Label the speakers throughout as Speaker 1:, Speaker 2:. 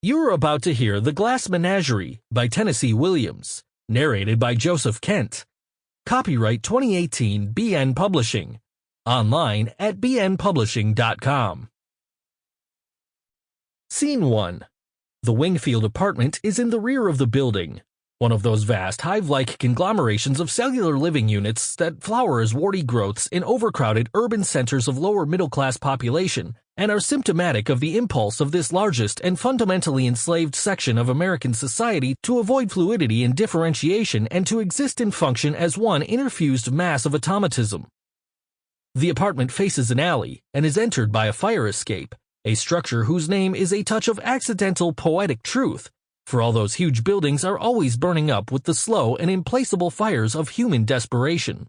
Speaker 1: You are about to hear The Glass Menagerie by Tennessee Williams, narrated by Joseph Kent. Copyright 2018 BN Publishing. Online at bnpublishing.com. Scene 1. The Wingfield apartment is in the rear of the building, one of those vast hive-like conglomerations of cellular living units that flower as warty growths in overcrowded urban centers of lower middle-class population and are symptomatic of the impulse of this largest and fundamentally enslaved section of American society to avoid fluidity and differentiation and to exist and function as one interfused mass of automatism. The apartment faces an alley and is entered by a fire escape, a structure whose name is a touch of accidental poetic truth, for all those huge buildings are always burning up with the slow and implacable fires of human desperation.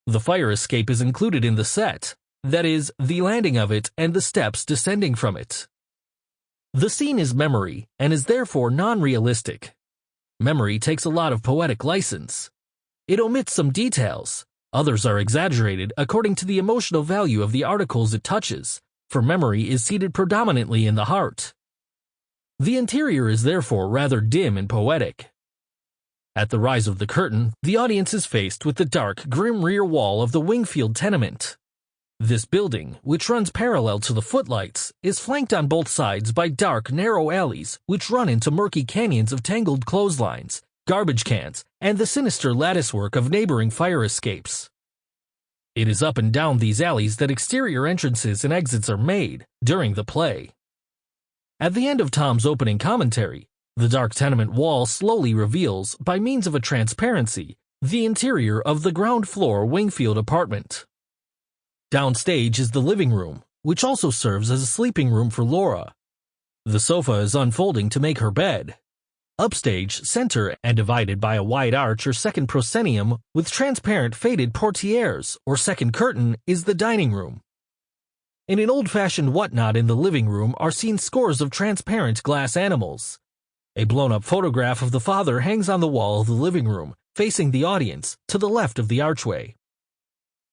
Speaker 1: The fire escape is included in the set, that is, the landing of it and the steps descending from it. The scene is memory and is therefore non-realistic. Memory takes a lot of poetic license. It omits some details, others are exaggerated according to the emotional value of the articles it touches, for memory is seated predominantly in the heart. The interior is therefore rather dim and poetic. At the rise of the curtain, the audience is faced with the dark, grim rear wall of the Wingfield tenement. This building, which runs parallel to the footlights, is flanked on both sides by dark, narrow alleys which run into murky canyons of tangled clotheslines, garbage cans, and the sinister latticework of neighboring fire escapes. It is up and down these alleys that exterior entrances and exits are made during the play. At the end of Tom's opening commentary, the dark tenement wall slowly reveals, by means of a transparency, the interior of the ground-floor Wingfield apartment. Downstage is the living room, which also serves as a sleeping room for Laura. The sofa is unfolding to make her bed. Upstage, center, and divided by a wide arch or second proscenium with transparent faded portieres or second curtain is the dining room. In an old-fashioned whatnot in the living room are seen scores of transparent glass animals. A blown-up photograph of the father hangs on the wall of the living room, facing the audience, to the left of the archway.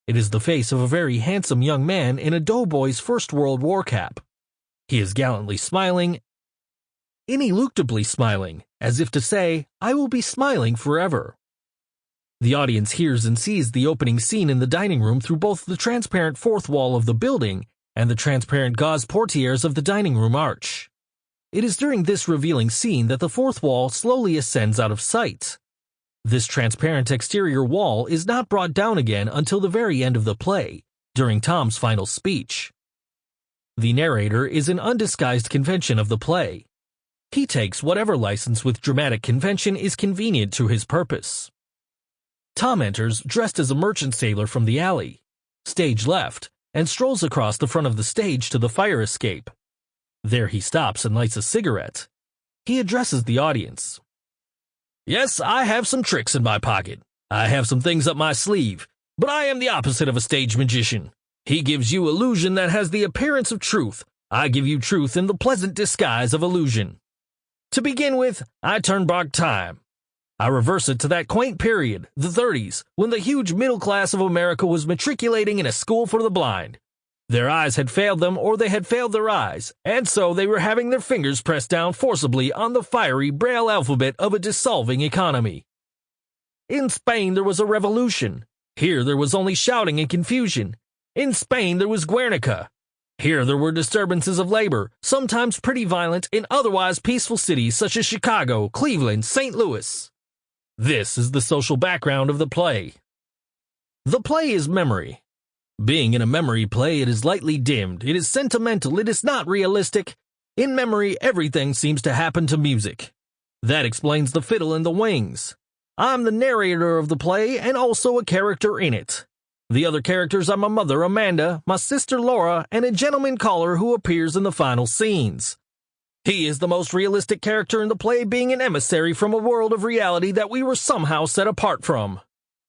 Speaker 1: It is the face of a very handsome young man in a doughboy's First World War cap. He is gallantly smiling, ineluctably smiling, as if to say, "I will be smiling forever." The audience hears and sees the opening scene in the dining room through both the transparent fourth wall of the building and the transparent gauze portieres of the dining room arch. It is during this revealing scene that the fourth wall slowly ascends out of sight. This transparent exterior wall is not brought down again until the very end of the play, during Tom's final speech. The narrator is an undisguised convention of the play. He takes whatever license with dramatic convention is convenient to his purpose. Tom enters dressed as a merchant sailor from the alley, stage left, and strolls across the front of the stage to the fire escape. There he stops and lights a cigarette. He addresses the audience. "Yes, I have some tricks in my pocket. I have some things up my sleeve, but I am the opposite of a stage magician. He gives you illusion that has the appearance of truth. I give you truth in the pleasant disguise of illusion. To begin with, I turn back time. I reverse it to that quaint period, the 30s, when the huge middle class of America was matriculating in a school for the blind. Their eyes had failed them or they had failed their eyes, and so they were having their fingers pressed down forcibly on the fiery Braille alphabet of a dissolving economy. In Spain there was a revolution. Here there was only shouting and confusion. In Spain there was Guernica. Here there were disturbances of labor, sometimes pretty violent in otherwise peaceful cities such as Chicago, Cleveland, St. Louis. This is the social background of the play. The play is memory. Being in a memory play, it is lightly dimmed, it is sentimental, it is not realistic. In memory, everything seems to happen to music. That explains the fiddle and the wings. I'm the narrator of the play and also a character in it. The other characters are my mother, Amanda, my sister, Laura, and a gentleman caller who appears in the final scenes. He is the most realistic character in the play, being an emissary from a world of reality that we were somehow set apart from.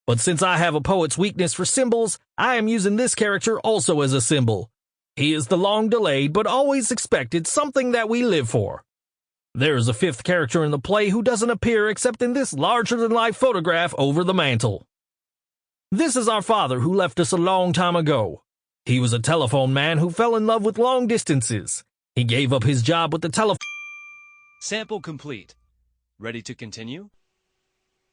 Speaker 1: But since I have a poet's weakness for symbols, I am using this character also as a symbol. He is the long-delayed but always expected something that we live for. There is a fifth character in the play who doesn't appear except in this larger-than-life photograph over the mantel. This is our father who left us a long time ago. He was a telephone man who fell in love with long distances. He gave up his job with the telephone
Speaker 2: Sample complete. Ready to continue?